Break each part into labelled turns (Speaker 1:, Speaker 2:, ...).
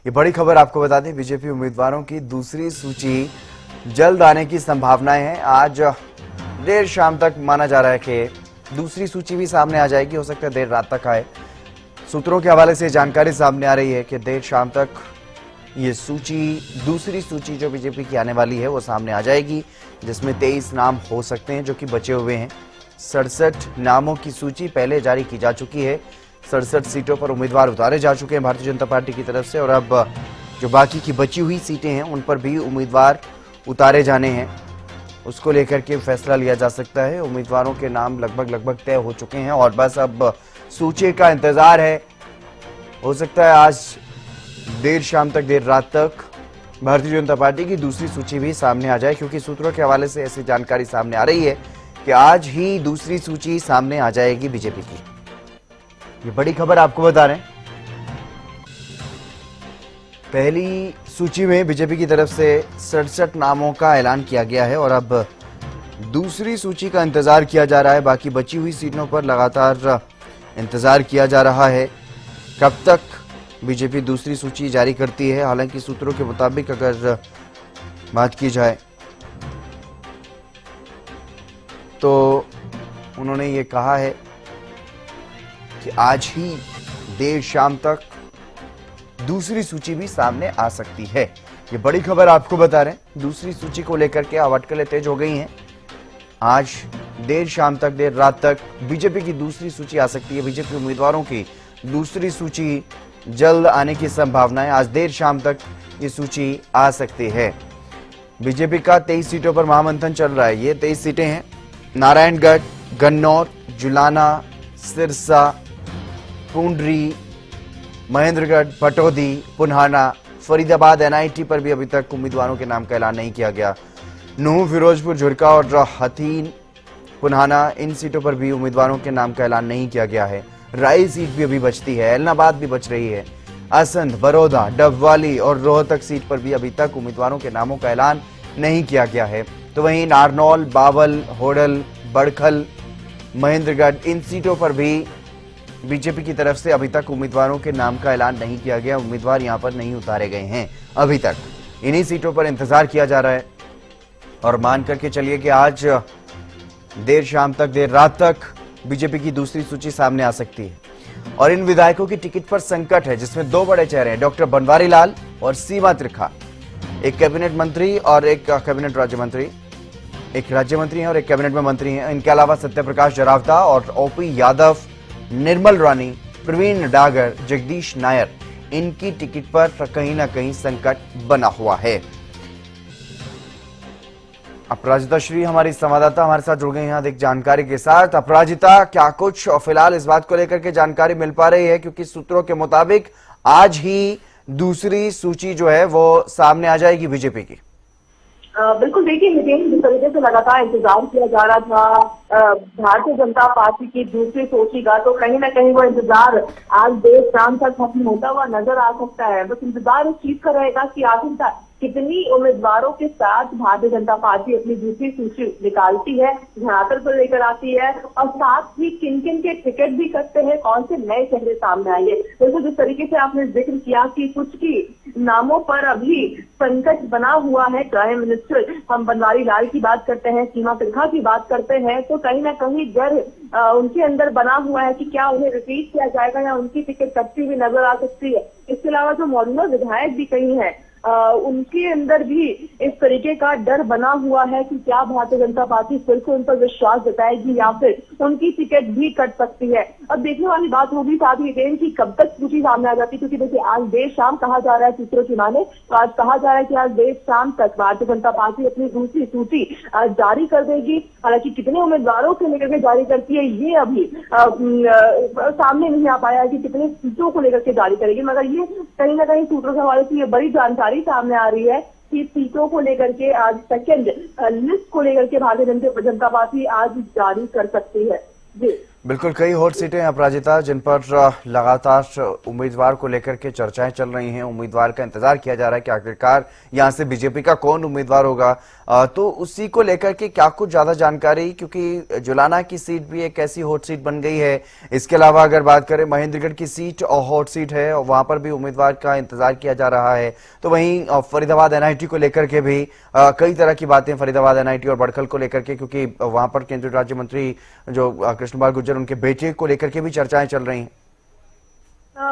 Speaker 1: ये बड़ी खबर आपको बता दें, बीजेपी उम्मीदवारों की दूसरी सूची जल्द आने की संभावनाएं हैं। आज देर शाम तक माना जा रहा है कि दूसरी सूची भी सामने आ जाएगी, हो सकता है देर रात तक आए। सूत्रों के हवाले से जानकारी सामने आ रही है कि देर शाम तक ये दूसरी सूची जो बीजेपी की आने वाली है वो सामने आ जाएगी, जिसमें 23 नाम हो सकते हैं जो कि बचे हुए हैं। 67 नामों की सूची पहले जारी की जा चुकी है। 67 सीटों पर उम्मीदवार उतारे जा चुके हैं भारतीय जनता पार्टी की तरफ से, और अब जो बाकी की बची हुई सीटें हैं उन पर भी उम्मीदवार उतारे जाने हैं। उसको लेकर के फैसला लिया जा सकता है। उम्मीदवारों के नाम लगभग तय हो चुके हैं और बस अब सूची का इंतजार है। हो सकता है आज देर शाम तक, देर रात तक भारतीय जनता पार्टी की दूसरी सूची भी सामने आ जाए, क्योंकि सूत्रों के हवाले से ऐसी जानकारी सामने आ रही है कि आज ही दूसरी सूची सामने आ जाएगी बीजेपी की। ये बड़ी खबर आपको बता रहे हैं। पहली सूची में बीजेपी की तरफ से 67 नामों का ऐलान किया गया है और अब दूसरी सूची का इंतजार किया जा रहा है। बाकी बची हुई सीटों पर लगातार इंतजार किया जा रहा है कब तक बीजेपी दूसरी सूची जारी करती है। हालांकि सूत्रों के मुताबिक अगर बात की जाए तो उन्होंने ये कहा है कि आज ही देर शाम तक दूसरी सूची भी सामने आ सकती है। ये बड़ी खबर आपको बता रहे हैं। दूसरी सूची को लेकर के अटकलें तेज हो गई हैं। आज देर शाम तक, देर रात तक बीजेपी की दूसरी सूची आ सकती है। बीजेपी उम्मीदवारों की दूसरी सूची जल्द आने की संभावना है। आज देर शाम तक ये सूची आ सकती है। बीजेपी का 23 सीटों पर महामंथन चल रहा है। ये 23 सीटें हैं: नारायणगढ़, गन्नौर, जुलाना, सिरसा, पुंडरी, महेंद्रगढ़, पटौदी, पुन्हाना, फरीदाबाद। एनआईटी पर भी अभी तक उम्मीदवारों के नाम का ऐलान नहीं किया गया। नूह, फिरोजपुर, झुरका और हथीन, पुन्हाना, इन सीटों पर भी उम्मीदवारों के नाम का ऐलान नहीं किया गया है। राई सीट भी अभी बचती है, एलनाबाद भी बच रही है। असंध, बड़ौदा, डबवाली और रोहतक सीट पर भी अभी तक उम्मीदवारों के नामों का ऐलान नहीं किया गया है। तो वहीं नारनौल, बावल, होडल, बड़खल, महेंद्रगढ़, इन सीटों पर भी बीजेपी की तरफ से अभी तक उम्मीदवारों के नाम का ऐलान नहीं किया गया। उम्मीदवार यहां पर नहीं उतारे गए हैं अभी तक। इन्हीं सीटों पर इंतजार किया जा रहा है और मान करके चलिए कि आज देर शाम तक, देर रात तक बीजेपी की दूसरी सूची सामने आ सकती है। और इन विधायकों की टिकट पर संकट है, जिसमें दो बड़े चेहरे हैं, डॉक्टर बनवारी लाल और सीमा त्रिखा। एक कैबिनेट मंत्री और एक कैबिनेट राज्य मंत्री, एक राज्य मंत्री हैं और एक कैबिनेट में मंत्री हैं। इनके अलावा सत्यप्रकाश जरावता और ओपी यादव, निर्मल रानी, प्रवीण डागर, जगदीश नायर, इनकी टिकट पर कहीं ना कहीं संकट बना हुआ है। अपराजिता श्री हमारी संवाददाता हमारे साथ जुड़ गई हैं अधिक जानकारी के साथ। अपराजिता, क्या कुछ फिलहाल इस बात को लेकर के जानकारी मिल पा रही है, क्योंकि सूत्रों के मुताबिक आज ही दूसरी सूची जो है वो सामने आ जाएगी बीजेपी की?
Speaker 2: बिल्कुल, देखिए नितिन, जिस तरीके से लगातार इंतजार किया जा रहा था भारतीय जनता पार्टी की दूसरी सूची का, तो कहीं ना कहीं वो इंतजार आज देर शाम तक खत्म होता हुआ नजर आ सकता है। बस इंतजार इस चीज का रहेगा कि आखिरकार कितनी उम्मीदवारों के साथ भारतीय जनता पार्टी अपनी दूसरी सूची निकालती है, धरातल पर लेकर आती है, और साथ ही किन किन के टिकट भी करते हैं, कौन से नए चेहरे सामने आएंगे। बिल्कुल जिस तरीके से आपने जिक्र किया कि कुछ की नामों पर अभी संकट बना हुआ है, प्राइम मिनिस्टर हम बनवारी लाल की बात करते हैं, सीमा त्रिखा की बात करते हैं, तो कहीं ना कहीं डर उनके अंदर बना हुआ है कि क्या उन्हें रिपीट किया जाएगा या उनकी टिकट कटती हुई नजर आ सकती है। इसके अलावा जो मौजूदा विधायक भी कई हैं, उनके अंदर भी इस तरीके का डर बना हुआ है कि क्या भारतीय जनता पार्टी फिर से उन पर विश्वास जताएगी या फिर उनकी टिकट भी कट सकती है। अब देखने वाली बात होगी साथ ही कि कब तक सूची सामने आ जाती है, क्योंकि देखिए आज देर शाम कहा जा रहा है सूत्रों की माने, तो आज कहा जा रहा है कि आज देर शाम तक भारतीय जनता पार्टी अपनी दूसरी सूची जारी कर देगी। हालांकि कितने उम्मीदवारों से लेकर के जारी करती है ये अभी सामने नहीं आ पाया है कि कितने सीटों को लेकर के जारी करेगी, मगर ये कहीं ना कहीं सूत्रों के हवाले से ये बड़ी जानकारी सामने आ रही है कि सीटों को लेकर के आज सेकंड लिस्ट को लेकर के भारतीय जनता पार्टी आज जारी कर सकती है। जी
Speaker 1: बिल्कुल कई हॉट सीटें हैं अपराजिता जिन पर लगातार उम्मीदवार को लेकर के चर्चाएं चल रही हैं। उम्मीदवार का इंतजार किया जा रहा है कि आखिरकार यहां से बीजेपी का कौन उम्मीदवार होगा। तो उसी को लेकर के क्या कुछ ज्यादा जानकारी, क्योंकि जुलाना की सीट भी एक ऐसी हॉट सीट बन गई है। इसके अलावा अगर बात करें महेंद्रगढ़ की सीट और हॉट सीट है और वहां पर भी उम्मीदवार का इंतजार किया जा रहा है। तो वहीं फरीदाबाद एनआईटी को लेकर के भी कई तरह की बातें, फरीदाबाद एनआईटी और बड़खल को लेकर के, क्योंकि वहां पर केंद्रीय राज्य मंत्री जो कृष्णपाल गुर्जर उनके बेटे को लेकर के भी चर्चाएं चल रही हैं।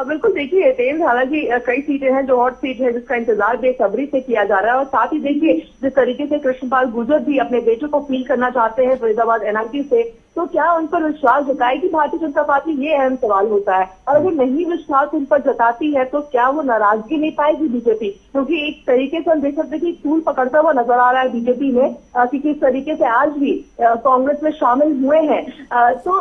Speaker 2: बिल्कुल देखिए तेज, हालांकि कई सीटें हैं जो हॉट सीट है जिसका इंतजार बेसब्री से किया जा रहा है। और साथ ही देखिए जिस तरीके से कृष्णपाल गुर्जर भी अपने बेटे को फील करना चाहते हैं फरीदाबाद एनआईटी से, तो क्या उन पर विश्वास जताएगी भारतीय जनता पार्टी, ये अहम सवाल होता है। और अगर नहीं विश्वास उन पर जताती है तो क्या वो नाराजगी नहीं पाएगी बीजेपी, क्योंकि एक तरीके से हम देख सकते हैं कि टूल पकड़ता हुआ नजर आ रहा है बीजेपी में कि किस तरीके से आज भी कांग्रेस में शामिल हुए हैं। तो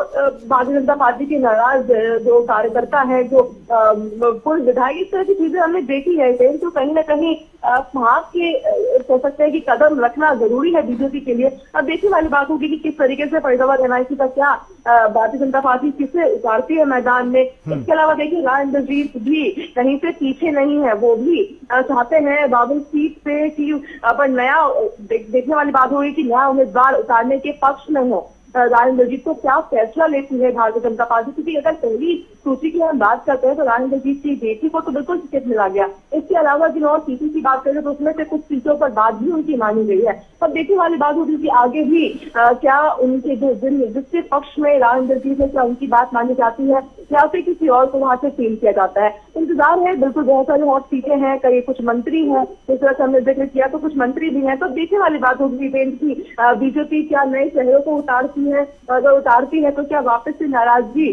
Speaker 2: भारतीय जनता पार्टी के नाराज जो कार्यकर्ता है, जो पूर्व विधायक, इस तरह की चीजें हमने देखी है। तो कहीं ना कहीं भाग के कह सकते हैं कि कदम रखना जरूरी है बीजेपी के लिए। अब देखने वाली बात होगी कि किस तरीके से फरीदाबाद एनआईटी का क्या भारतीय जनता पार्टी किसे उतारती है मैदान में। इसके अलावा देखिए राव इंद्रजीत भी कहीं से पीछे नहीं है, वो भी चाहते हैं बाबुल सीट पे कि पर नया देखने वाली बात होगी कि नया उम्मीदवार उतारने के पक्ष में हो। राव इंद्रजीत को क्या फैसला लेती है भारतीय जनता पार्टी, क्योंकि अगर पहली सूची की हम बात करते हैं तो राव इंद्रजीत की बेटी को तो बिल्कुल टिकट मिला गया। इसके अलावा जिन और सीटों की बात करें तो उसमें से कुछ सीटों पर बात भी उनकी मानी गई है। अब देखने वाली बात होगी कि आगे भी क्या उनके जो जिसके पक्ष में राव इंद्रजीत है क्या उनकी बात मानी जाती है या फिर किसी और को वहां से फील किया जाता है। इंतजार है, बिल्कुल बहुत सारी हॉट सीटें हैं, कई कुछ मंत्री हैं, जिस तरह से हमने जिक्र किया तो कुछ मंत्री भी हैं। तो देखने वाली बात होगी की बीजेपी क्या नए चेहरों को उतारती है, अगर उतारती है तो क्या वापस से नाराजगी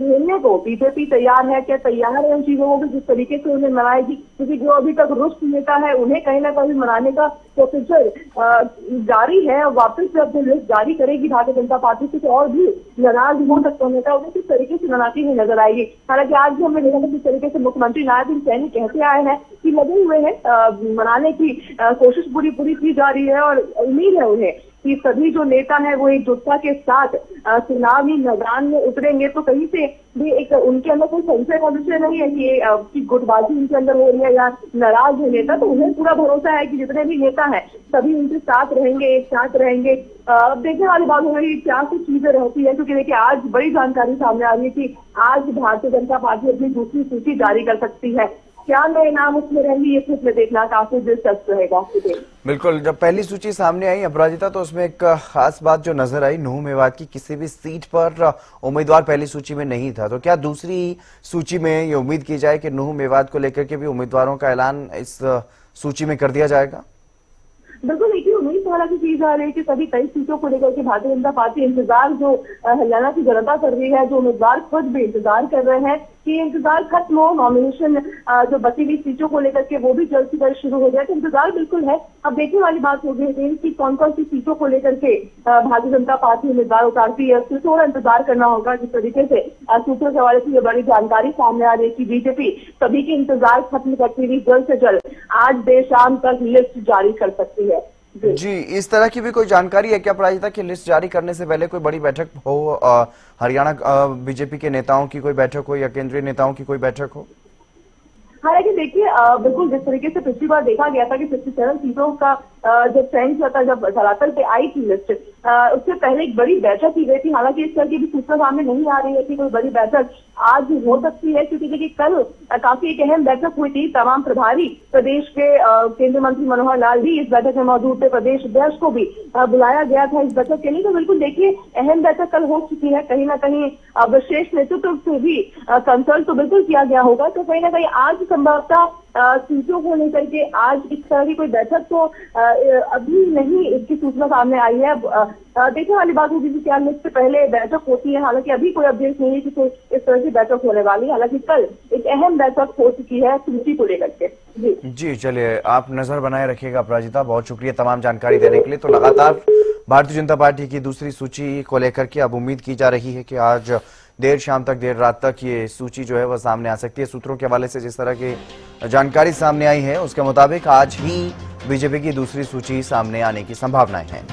Speaker 2: झेलने को बीजेपी तैयार है, क्या तैयार है उन चीजों को जिस तरीके से उन्हें मनाएगी, क्योंकि जो अभी तक रुष्ट नेता है उन्हें कहीं ना कहीं मनाने का प्रोसीजर जारी है। वापस से अपनी लिस्ट जारी करेगी भारतीय जनता पार्टी से तो और भी नाराज हो सकते हैं नेता, उन्हें किस तरीके से मनाती हुई नजर आएगी। हालांकि आज भी हमने देखा किस तरीके से मुख्यमंत्री नायब सिंह सैनी कहते आए हैं कि लगे हुए हैं मनाने की कोशिश पूरी की जा रही है और उम्मीद है उन्हें कि सभी जो नेता हैं वो एकजुटता के साथ चुनावी मैदान में उतरेंगे। तो कहीं से भी एक उनके अंदर कोई संशय का विषय नहीं है कि गुटबाजी उनके अंदर हो रही है या नाराज है नेता। तो उन्हें पूरा भरोसा है कि जितने भी नेता हैं सभी उनके साथ रहेंगे, एक साथ रहेंगे। अब देखने वाली बात हो रही है क्या कुछ चीजें रहती है, क्योंकि देखिए आज बड़ी जानकारी सामने आ रही है कि आज भारतीय जनता पार्टी अपनी दूसरी सूची जारी कर सकती है। क्या नए नाम उसमें रहेंगे ये खुद में देखना काफी दिलचस्प रहेगा।
Speaker 1: बिल्कुल, जब पहली सूची सामने आई अपराजिता तो उसमें एक खास बात जो नजर आई, नुह मेवात की किसी भी सीट पर उम्मीदवार पहली सूची में नहीं था। तो क्या दूसरी सूची में ये उम्मीद की जाए कि नुह मेवात को लेकर के भी उम्मीदवारों का ऐलान इस सूची में कर दिया जाएगा?
Speaker 2: बिल्कुल देखिए उम्मीद तो हालांकि की जा रही है कि सभी कई सीटों को लेकर के भारतीय जनता पार्टी इंतजार जो हरियाणा की जनता कर रही है, जो उम्मीदवार खुद भी इंतजार कर रहे हैं कि इंतजार खत्म हो, नॉमिनेशन जो बची हुई सीटों को लेकर के वो भी जल्द से जल्द शुरू हो जाए। तो इंतजार बिल्कुल है। अब देखने वाली बात हो गई कि कौन कौन सी सीटों को लेकर के भारतीय जनता पार्टी उम्मीदवार उतारती है, उससे थोड़ा इंतजार करना होगा। जिस तरीके से सूत्रों के हवाले से ये बड़ी जानकारी सामने आ रही है कि बीजेपी सभी के इंतजार खत्म करती हुई जल्द से जल्द आज देर शाम तक लिस्ट जारी कर सकती है।
Speaker 1: जी, इस तरह की भी कोई जानकारी है क्या प्रायिकता की लिस्ट जारी करने से पहले कोई बड़ी बैठक हो, हरियाणा बीजेपी के नेताओं की कोई बैठक हो या केंद्रीय नेताओं की कोई बैठक हो?
Speaker 2: हालांकि देखिए बिल्कुल जिस तरीके से पिछली बार देखा गया था कि 57 सीटों का जब चयन किया था, जब धरातल पे आई थी लिस्ट, उससे पहले एक बड़ी बैठक की गई थी। हालांकि इस तरह की भी सूचना सामने नहीं आ रही है कि कोई बड़ी बैठक आज हो सकती है, क्योंकि देखिए कल काफी एक अहम बैठक हुई थी। तमाम प्रभारी प्रदेश के केंद्रीय मंत्री मनोहर लाल भी इस बैठक में मौजूद थे, प्रदेश अध्यक्ष को भी बुलाया गया था इस बैठक के लिए। तो बिल्कुल देखिए अहम बैठक कल हो चुकी है। कहीं ना कहीं विशेष नेतृत्व से भी कंसल्ट तो बिल्कुल किया गया होगा। तो कहीं ना कहीं आज संभवतः सीटों को लेकर के आज इस तरह की कोई बैठक तो अभी नहीं इसकी सूचना सामने आई है। देखने वाली बात होगी कि क्या लिस्ट से पहले बैठक होती है। हालांकि अभी कोई अपडेट नहीं है कि कोई इस तरह की बैठक होने वाली है। हालांकि कल एक अहम बैठक हो चुकी है सूची को लेकर के।
Speaker 1: जी चलिए, आप नजर बनाए रखिएगा अपराजिता, बहुत शुक्रिया तमाम जानकारी देने के लिए। तो लगातार भारतीय जनता पार्टी की दूसरी सूची को लेकर के अब उम्मीद की जा रही है कि आज देर शाम तक, देर रात तक ये सूची जो है वह सामने आ सकती है। सूत्रों के हवाले से जिस तरह की जानकारी सामने आई है उसके मुताबिक आज ही बीजेपी की दूसरी सूची सामने आने की संभावनाएं हैं।